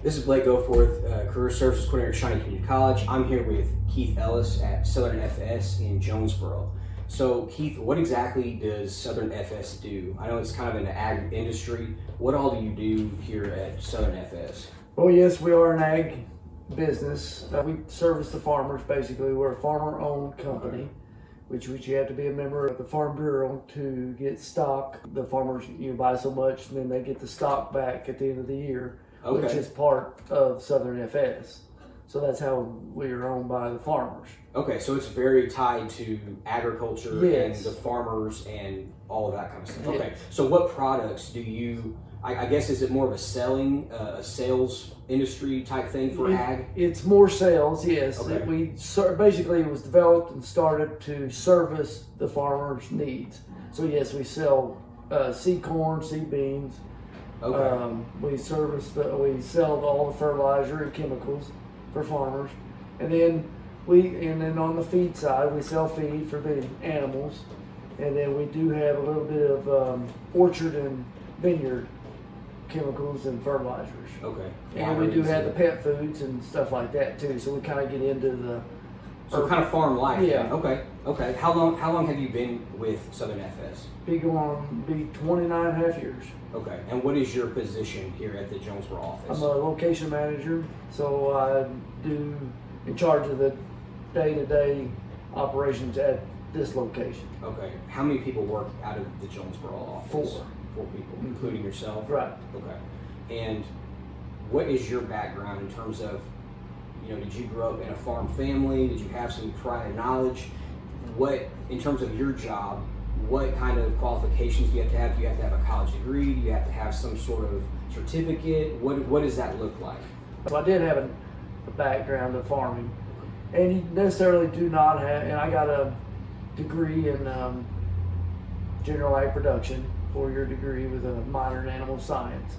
This is Blake Goforth, Career Services Coordinator at Shawnee Community College. I'm here with Keith Ellis at Southern FS in Jonesboro. So Keith, what exactly does Southern FS do? I know it's kind of in the ag industry. What all do you do here at Southern FS? Well, yes, we are an ag business. We service the farmers, basically. We're a farmer-owned company, which you have to be a member of the Farm Bureau to get stock. The farmers, buy so much, and then they get the stock back at the end of the year. Okay. Which is part of Southern FS. So that's how we are owned by the farmers. Okay, so it's very tied to agriculture Yes. and the farmers and all of that kind of stuff. Yes. Okay, so what products do you, I guess, is it more of a sales industry type thing for ag? It's more sales, yes. Okay. Basically it was developed and started to service the farmers' needs. So yes, we sell seed corn, seed beans. Okay. We sell all the fertilizer and chemicals for farmers, and then on the feed side we sell feed for the animals, and then we do have a little bit of orchard and vineyard chemicals and fertilizers. Okay. And we do have the pet foods and stuff like that too. So we kind of get into the kind of farm life. Yeah. Then. Okay. How long have you been with Southern FS? be 29 and a half years. Okay. And what is your position here at the Jonesboro office? I'm a location manager, so I do in charge of the day-to-day operations at this location. Okay. How many people work out of the Jonesboro office? 4 people, including yourself? Right. Okay. And what is your background in terms of, did you grow up in a farm family? Did you have some prior knowledge? What, in terms of your job, what kind of qualifications do you have to have? Do you have to have a college degree? Do you have to have some sort of certificate? What does that look like? So I did have a background of farming, and you necessarily do not have, and I got a degree in general ag production, 4-year degree with a minor in animal science.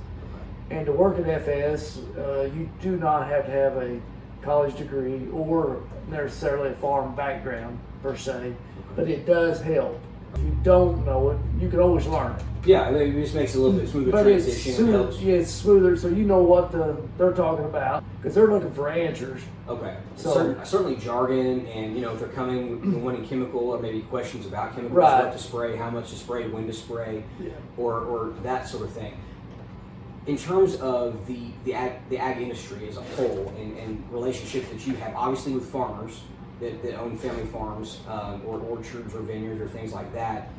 And to work at FS, you do not have to have a college degree or necessarily a farm background per se, but it does help. If you don't know it, you can always learn it. Yeah, it just makes it a little bit smoother But transition. it's smoother, so you know what they're talking about, because they're looking for answers. Okay. So certainly jargon, and if they're coming wanting chemical or maybe questions about chemicals, Right. what to spray, how much to spray, when to spray, Yeah. or that sort of thing. In terms of the ag industry as a whole and relationships that you have, obviously with farmers that own family farms or orchards or vineyards or things like that,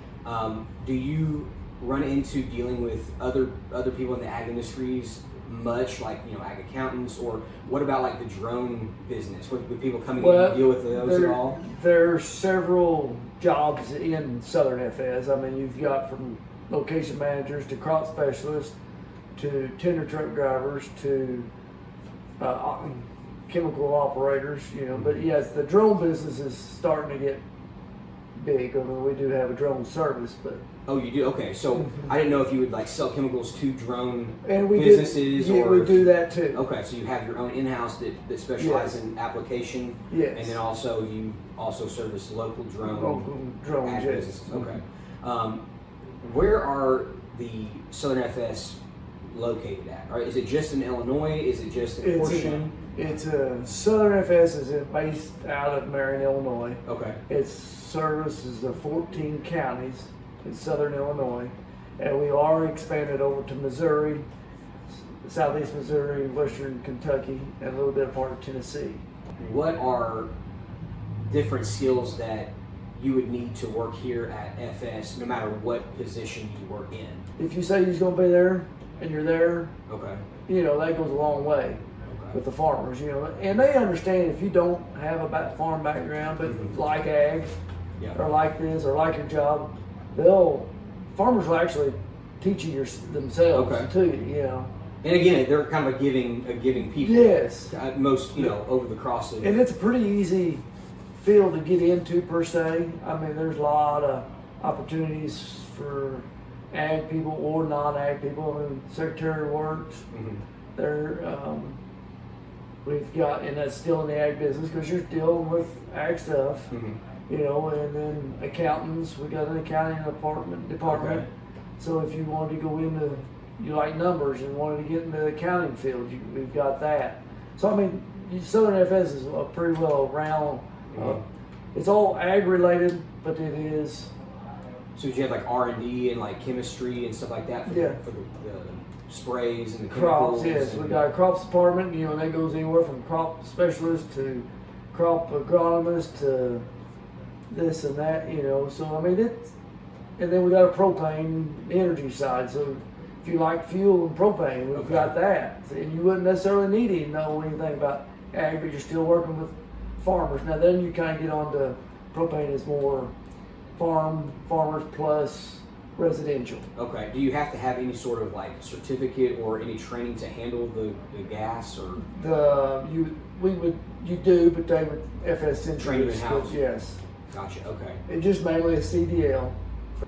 do you run into dealing with other people in the ag industries much, like ag accountants, or what about like the drone business? Would people coming in and deal with those at all? There are several jobs in Southern FS. I mean, you've got from location managers to crop specialists to tender truck drivers to chemical operators, But yes, the drone business is starting to get big. I mean, we do have a drone service, but Oh, you do? Okay, so I didn't know if you would like sell chemicals to drone and we businesses or we do that too. Okay, so you have your own in-house that specializes Yes. in application, Yes. and then also you service local drone Local drones, ag yes. businesses. Okay, where are the Southern FS located at? Or is it just in Illinois? Is it just a portion? Southern FS is based out of Marion, Illinois. Okay. Its services the 14 counties in Southern Illinois, and we are expanded over to Missouri, Southeast Missouri, Western Kentucky, and a little bit of part of Tennessee. What are different skills that you would need to work here at FS, no matter what position you work in? If you say you're going to be there and you're there, Okay. that goes a long way with the farmers, and they understand if you don't have a farm background, but like ag, Yeah. or like this, or like your job, farmers will actually teach you themselves Okay. too, And again, they're kind of a giving people. Yes. Most, over the cross of. And it's a pretty easy field to get into per se. I mean, there's a lot of opportunities for ag people or non-ag people in Secretary of Works. Mhm. We've got, and that's still in the ag business because you're dealing with ag stuff, Mhm. And then accountants. We got an accounting department. Okay. So if you wanted to go into you like numbers and wanted to get in the accounting field, we've got that. So I mean, Southern FS is a pretty well round. It's all ag related, but it is. So did you have like R&D and like chemistry and stuff like that for, for the sprays and the crops? chemicals? Yes, we got a crops department. You know, and that goes anywhere from crop specialist to crop agronomist to this and that. You know, so I mean it's, and then we got a propane energy side. So if you like fuel and propane, we've got that. And you wouldn't necessarily need to know anything about ag, but you're still working with farmers. Now then you kind of get on to propane is more farmers plus residential. Okay. Do you have to have any sort of like certificate or any training to handle the gas or? You do, but they would FS train you in house. Yes. Gotcha. Okay. It just mainly a CDL.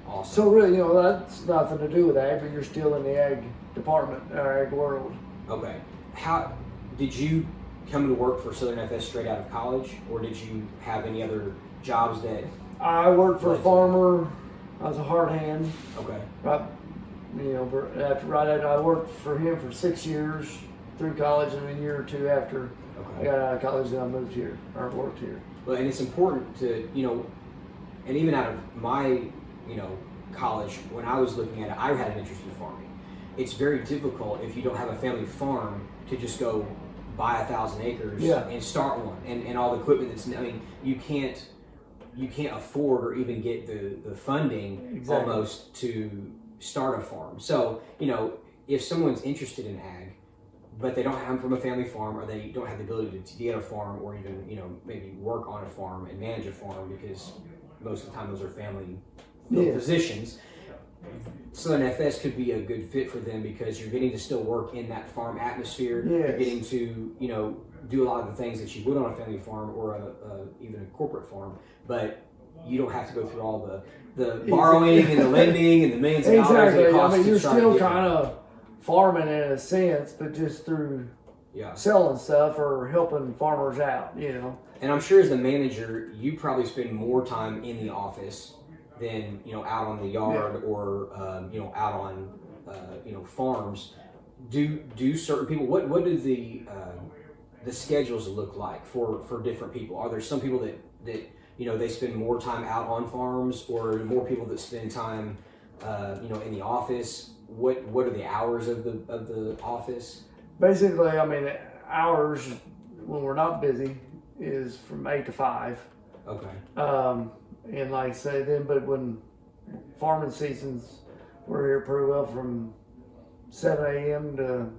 Awesome. So really, you know, that's nothing to do with ag, but you're still in the ag department, or ag world. Okay. How did you come to work for Southern FS straight out of college, or did you have any other jobs that? I worked for a farmer. I was a hard hand. Okay. Right, you know, after I worked for him for 6 years through college, and a year or two after I got out of college, then I moved here or worked here. Well, and it's important to, you know, and even out of my, you know, college, when I was looking at it, I had an interest in farming. It's very difficult if you don't have a family farm to just go buy 1,000 acres and start one, and all the equipment that's. I mean, you can't afford or even get the funding almost to start a farm. So, you know, if someone's interested in ag, but they don't come from a family farm, or they don't have the ability to get a farm, or even, you know, maybe work on a farm and manage a farm, because most of the time those are family positions. Southern FS could be a good fit for them, because you're getting to still work in that farm atmosphere. You're getting to, you know, do a lot of the things that you would on a family farm or even a corporate farm, but you don't have to go through all the borrowing and the lending and the millions of dollars it costs. I mean, you're still kind of farming in a sense, but just through selling stuff or helping farmers out, you know. And I'm sure as the manager, you probably spend more time in the office than, you know, out on the yard or you know, out on you know, farms. Do certain people, what do the schedules look like for different people? Are there some people that you know, they spend more time out on farms, or more people that spend time you know, in the office? What are the hours of the office? Basically, I mean, hours when we're not busy is from 8 to 5. Okay. And like I say then, but when farming seasons, we're here pretty well from 7 a.m. to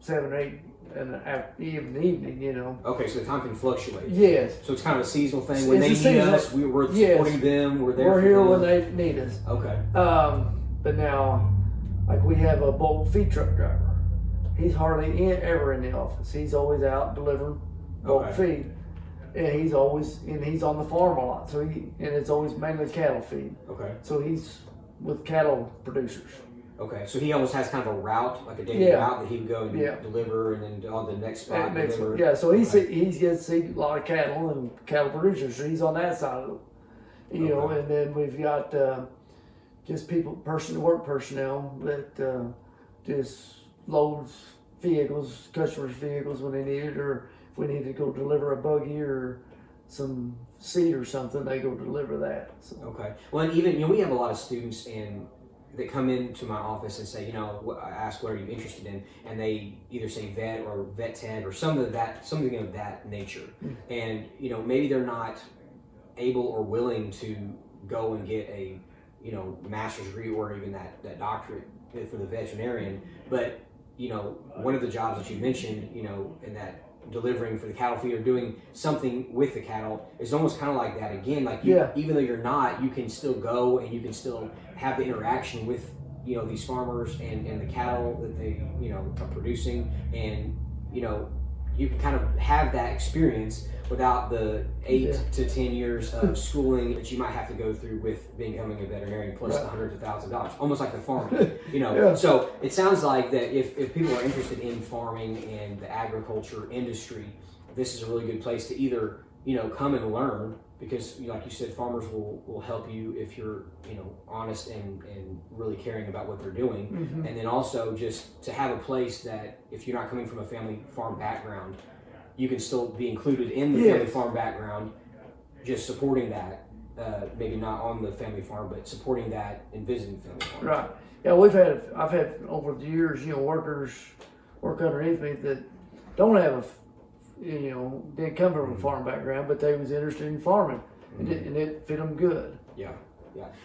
7 or 8 in the evening, you know. Okay, so the time can fluctuate. Yes. So it's kind of a seasonal thing. When they need us, we're supporting them. We're there. We're for here them. when they need us. Okay. But now, like, we have a bulk feed truck driver. He's hardly ever in the office. He's always out delivering bulk feed. And he's on the farm a lot. So and it's always mainly cattle feed. Okay. So he's with cattle producers. Okay. So he almost has kind of a route, like a daily route that he would go and deliver, and then on the next spot deliver. Yeah. So he gets to see a lot of cattle and cattle producers. So he's on that side of it, you know. And then we've got just work personnel that just loads vehicles, customers' vehicles when they need it, or if we need to go deliver a buggy or some seed or something, they go deliver that. So. Okay. Well, and even, you know, we have a lot of students that come into my office and say, you know, I ask, what are you interested in? And they either say vet or vet tech or something of that nature. And, you know, maybe they're not able or willing to go and get a, you know, master's degree or even that doctorate for the veterinarian. But, you know, one of the jobs that you mentioned, you know, in that delivering for the cattle feed or doing something with the cattle is almost kind of like that again. Like, even though you're not, you can still go and you can still have the interaction with, you know, these farmers and the cattle that they, you know, are producing, and, you know, you can kind of have that experience without the 8 to 10 years of schooling that you might have to go through with becoming a veterinarian, plus the hundreds of thousands of dollars, almost like the farming, you know. So it sounds like that if people are interested in farming and the agriculture industry, this is a really good place to either, you know, come and learn because like you said, farmers will help you if you're, honest and really caring about what they're doing. Mm-hmm. And then also just to have a place that if you're not coming from a family farm background, you can still be included in the family farm background, just supporting that, maybe not on the family farm, but supporting that and visiting the family farm. Right. Yeah, I've had over the years, workers work underneath me that don't have didn't come from a farm background, but they was interested in farming, and it fit them good. Yeah.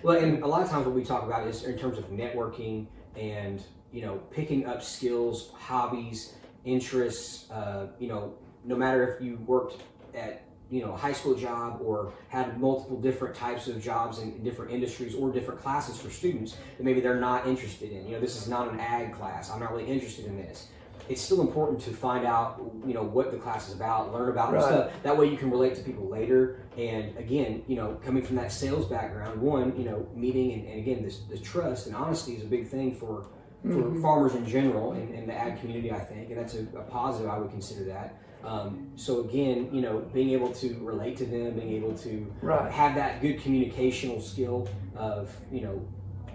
Well, and a lot of times what we talk about is in terms of networking and, picking up skills, hobbies, interests, no matter if you worked at, a high school job or had multiple different types of jobs in different industries or different classes for students that maybe they're not interested in. This is not an ag class. I'm not really interested in this. It's still important to find out, what the class is about, learn about the stuff. That way you can relate to people later. And again, coming from that sales background, meeting and again, this trust and honesty is a big thing for farmers in general and the ag community, I think. And that's a positive, I would consider that. So again, being able to relate to them, being able to have that good communicational skill of,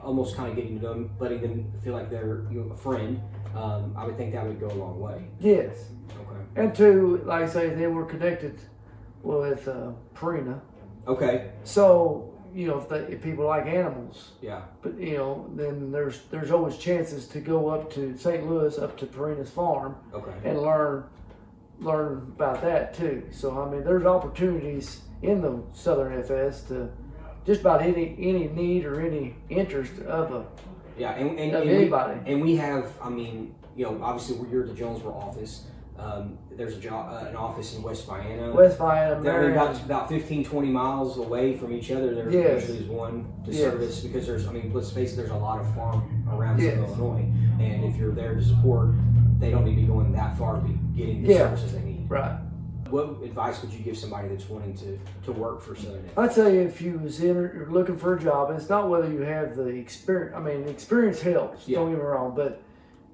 almost kind of getting to them, letting them feel like they're a friend. I would think that would go a long way. Yes. Okay. And to, like I say, then we're connected with Purina. Okay. So, if people like animals. Yeah. But, then there's always chances to go up to St. Louis, up to Purina's farm. Okay. And learn about that too. So, I mean, there's opportunities in the Southern FS to just about any need or any interest of anybody. And we have, obviously you're at the Jonesboro office. There's an office in West Vienna. They're about 15, 20 miles away from each other. There usually is one to service because let's face it, there's a lot of farm around Southern Illinois. And if you're there to support, they don't need to be going that far to be getting the services they need. Right. What advice would you give somebody that's wanting to work for Southern? I'd say if you was looking for a job, it's not whether you have the experience. I mean, experience helps. Don't get me wrong, but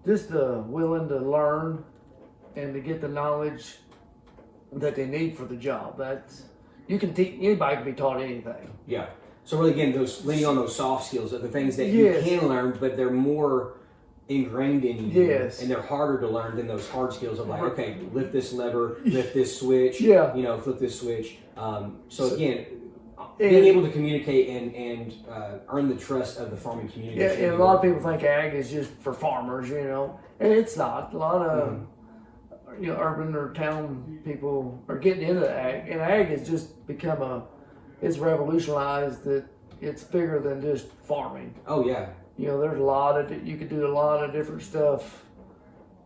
just willing to learn and to get the knowledge that they need for the job. That's you can teach. Anybody can be taught anything. Yeah. So really, again, leaning on those soft skills are the things that you can learn, but they're more ingrained in you, and they're harder to learn than those hard skills of like, okay, lift this lever, lift this switch, flip this switch. So again, being able to communicate and earn the trust of the farming community. Yeah, and a lot of people think ag is just for farmers, and it's not. A lot of urban or town people are getting into ag, and ag has just become it's revolutionized that it's bigger than just farming. Oh yeah. There's you could do a lot of different stuff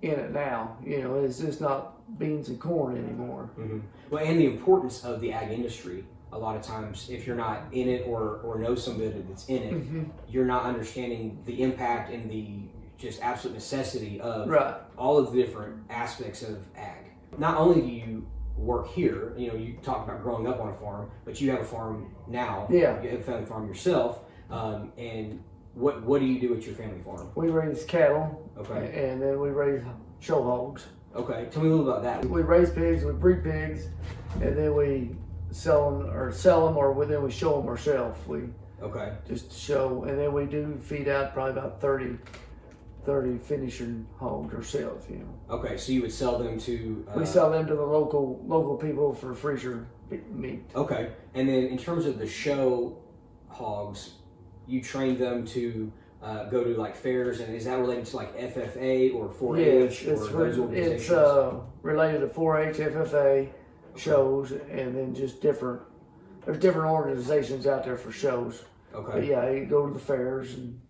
in it now. It's just not beans and corn anymore. Mm-hmm. Well, and the importance of the ag industry. A lot of times, if you're not in it or know somebody that's in it, you're not understanding the impact and the just absolute necessity of all of the different aspects of ag. Not only do you work here, you talk about growing up on a farm, but you have a farm now. Yeah. You have a family farm yourself, and What do you do at your family farm? We raise cattle. Okay. And then we raise show hogs. Okay. Tell me a little about that. We raise pigs, we breed pigs, and then we sell them, or then we show them ourselves. We just show, and then we do feed out probably about 30 finishing hogs ourselves. Okay. So you would sell them to. We sell them to the local people for freezer meat. Okay. And then in terms of the show hogs, you train them to go to like fairs, and is that related to like FFA or 4-H? Yes, it's related to 4-H, FFA shows, and then just there's different organizations out there for shows. Okay. But yeah, you go to the fairs and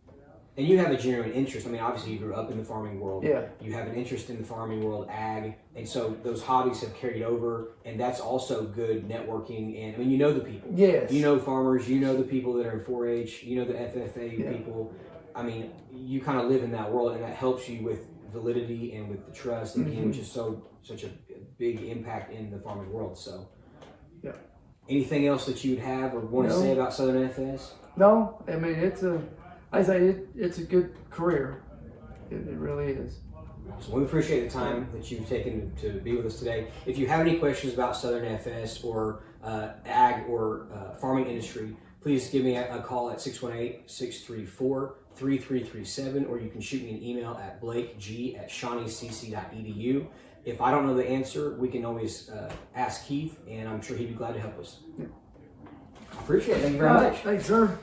you have a genuine interest. Obviously you grew up in the farming world. Yeah. You have an interest in the farming world, ag, and so those hobbies have carried over, and that's also good networking. And you know the people. Yes. You know farmers. You know the people that are in 4-H. You know the FFA people. You kind of live in that world, and that helps you with validity and with the trust, again, which is such a big impact in the farming world. So. Yeah. Anything else that you would have or want to say about Southern FS? No, it's a good career. It really is. So we appreciate the time that you've taken to be with us today. If you have any questions about Southern FS or ag or farming industry, please give me a call at 618-634-3337, or you can shoot me an email at blakeg@shawneecc.edu. If I don't know the answer, we can always ask Keith, and I'm sure he'd be glad to help us. I appreciate it. Thank you very much. Thanks, sir.